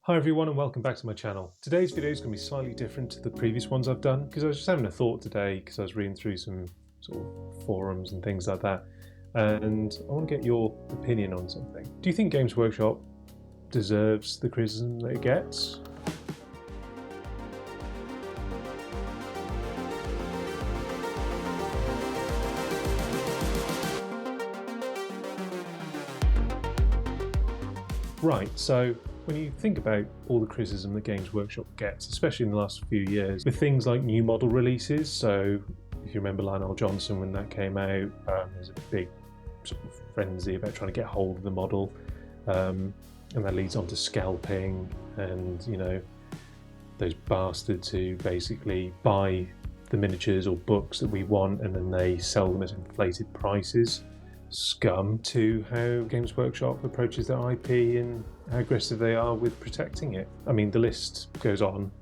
Hi everyone and welcome back to my channel. Today's video is going to be slightly different to the previous ones I've done because I was just having a thought today because I was reading through some sort of forums and things like that, and I want to get your opinion on something. Do you think Games Workshop deserves the criticism that it gets? Right, so when you think about all the criticism that Games Workshop gets, especially in the last few years, with things like new model releases, so if you remember Lionel Johnson when that came out, there's a big sort of frenzy about trying to get hold of the model, and that leads on to scalping and, you know, those bastards who basically buy the miniatures or books that we want and then they sell them at inflated prices. Scum. To how Games Workshop approaches their IP and how aggressive they are with protecting it. I mean, the list goes on,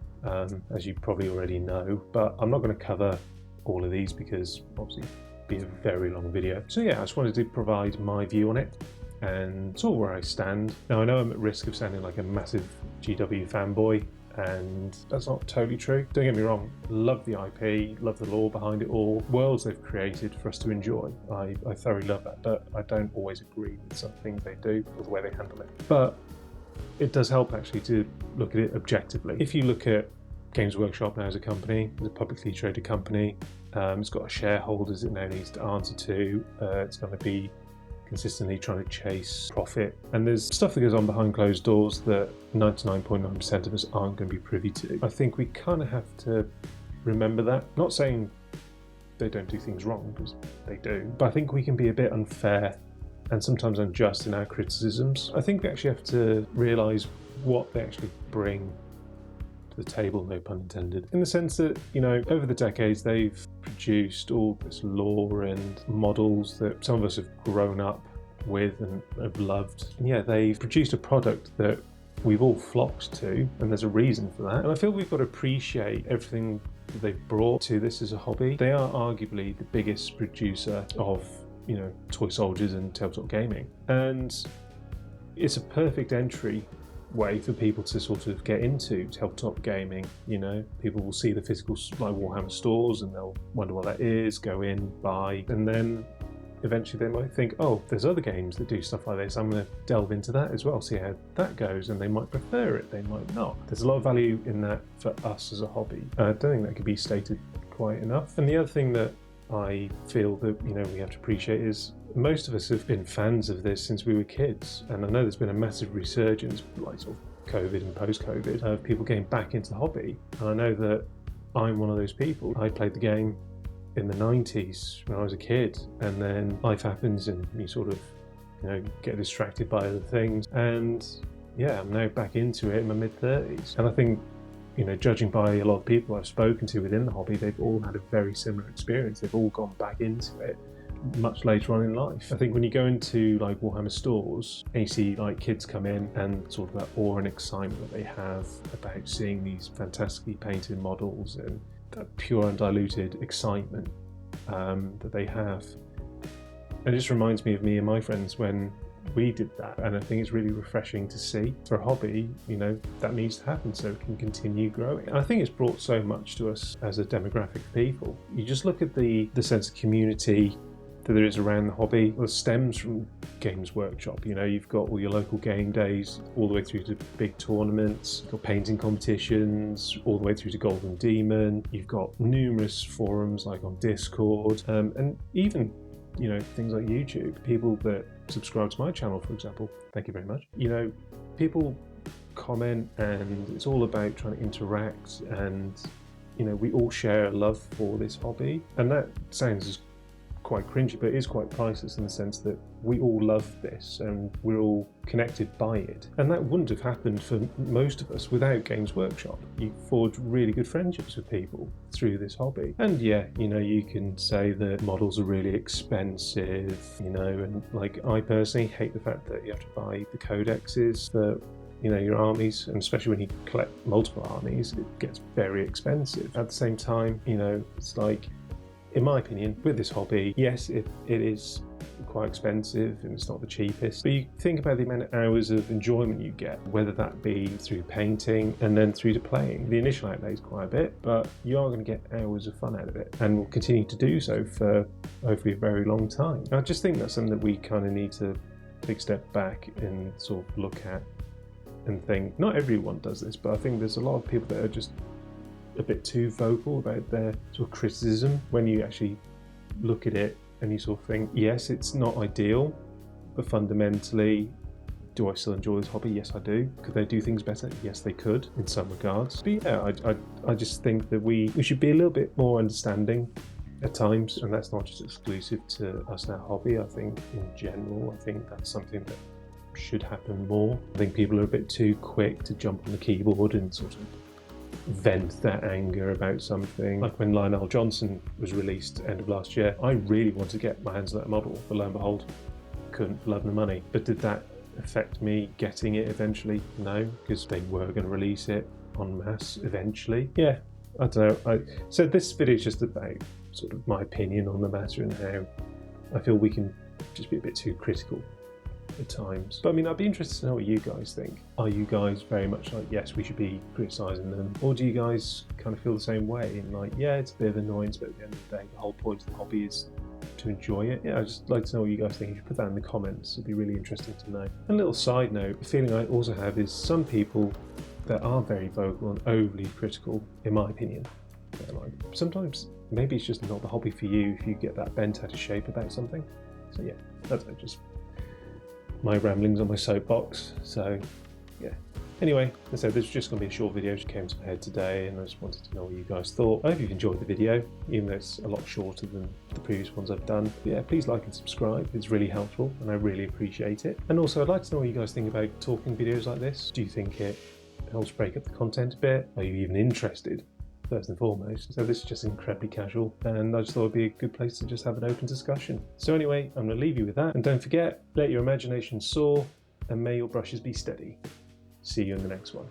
as you probably already know, but I'm not going to cover all of these because obviously it'd be a very long video. So yeah, I just wanted to provide my view on it and sort of where I stand. Now I know I'm at risk of sounding like a massive GW fanboy, and that's not totally true. Don't get me wrong, love the IP, love the lore behind it all, worlds they've created for us to enjoy. I thoroughly love that, but I don't always agree with some things they do or the way they handle it. But it does help actually to look at it objectively. If you look at Games Workshop now as a company, as a publicly traded company, it's got shareholders it now needs to answer to, it's going to be consistently trying to chase profit, and there's stuff that goes on behind closed doors that 99.9% of us aren't going to be privy to. I think we kind of have to remember that. Not saying they don't do things wrong, because they do, but I think we can be a bit unfair and sometimes unjust in our criticisms. I think we actually have to realise what they actually bring to the table, no pun intended, in the sense that, you know, over the decades they've produced all this lore and models that some of us have grown up with and have loved. And yeah, they've produced a product that we've all flocked to, and there's a reason for that. And I feel we've got to appreciate everything that they've brought to this as a hobby. They are arguably the biggest producer of, you know, toy soldiers and tabletop gaming, and it's a perfect entry way for people to sort of get into tabletop gaming. You know, people will see the physical like Warhammer stores and they'll wonder what that is, go in, buy, and then eventually they might think, oh, there's other games that do stuff like this, I'm going to delve into that as well, see how that goes, and they might prefer it, they might not. There's a lot of value in that for us as a hobby. I don't think that can be stated quite enough. And the other thing that I feel that, you know, we have to appreciate is most of us have been fans of this since we were kids, and I know there's been a massive resurgence, like sort of COVID and post-COVID, of people getting back into the hobby. And I know that I'm one of those people. I played the game in the 90s when I was a kid, and then life happens and you sort of, you know, get distracted by other things, and yeah, I'm now back into it in my mid-30s. And I think, you know, judging by a lot of people I've spoken to within the hobby, they've all had a very similar experience. They've all gone back into it much later on in life. I think when you go into like Warhammer stores and you see like kids come in and sort of that awe and excitement that they have about seeing these fantastically painted models and that pure undiluted excitement that they have, and it just reminds me of me and my friends when we did that, and I think it's really refreshing to see. For a hobby, you know, that needs to happen so it can continue growing. And I think it's brought so much to us as a demographic of people. You just look at the sense of community that there is around the hobby. Well, it stems from Games Workshop. You know, you've got all your local game days all the way through to big tournaments, you've got painting competitions all the way through to Golden Demon, you've got numerous forums like on Discord, and even, you know, things like YouTube. People that subscribe to my channel, for example, thank you very much. You know, people comment and it's all about trying to interact, and, you know, we all share a love for this hobby. And that sounds quite cringy, but it is quite priceless in the sense that we all love this and we're all connected by it. And that wouldn't have happened for most of us without Games Workshop. You forge really good friendships with people through this hobby. And yeah, you know, you can say that models are really expensive, you know, and like I personally hate the fact that you have to buy the codexes for, you know, your armies, and especially when you collect multiple armies, it gets very expensive. At the same time, you know, it's like, in my opinion, with this hobby, yes, it is quite expensive and it's not the cheapest. But you think about the amount of hours of enjoyment you get, whether that be through painting and then through to playing. The initial outlay is quite a bit, but you are going to get hours of fun out of it, and will continue to do so for hopefully a very long time. I just think that's something that we kind of need to take a step back and sort of look at and think. Not everyone does this, but I think there's a lot of people that are just a bit too vocal about their sort of criticism when you actually look at it and you sort of think, yes, it's not ideal, but fundamentally, do I still enjoy this hobby? Yes, I do. Could they do things better? Yes, they could in some regards. But yeah, I just think that we should be a little bit more understanding at times, and that's not just exclusive to us and our hobby. I think in general, I think that's something that should happen more. I think people are a bit too quick to jump on the keyboard and sort of vent their anger about something. Like when Lionel Johnson was released end of last year, I really wanted to get my hands on that model, but lo and behold, couldn't for love nor money. But did that affect me getting it eventually? No, because they were going to release it en masse eventually. Yeah, I don't know. So this video is just about sort of my opinion on the matter and how I feel we can just be a bit too critical at times. But I mean, I'd be interested to know what you guys think. Are you guys very much like, yes, we should be criticising them? Or do you guys kind of feel the same way and like, yeah, it's a bit of annoyance, but at the end of the day, the whole point of the hobby is to enjoy it? Yeah, I'd just like to know what you guys think. If you put that in the comments, it'd be really interesting to know. And a little side note, the feeling I also have is some people that are very vocal and overly critical, in my opinion. Like, sometimes maybe it's just not the hobby for you if you get that bent out of shape about something. So yeah, that's just my ramblings on my soapbox. So yeah, anyway, as I said, this is just going to be a short video. It came to my head today and I just wanted to know what you guys thought. I hope you've enjoyed the video, even though it's a lot shorter than the previous ones I've done. But yeah, please like and subscribe. It's really helpful and I really appreciate it. And also, I'd like to know what you guys think about talking videos like this. Do you think it helps break up the content a bit? Are you even interested? First and foremost. So this is just incredibly casual, and I just thought it'd be a good place to just have an open discussion. So anyway, I'm going to leave you with that, and don't forget, let your imagination soar and may your brushes be steady. See you in the next one.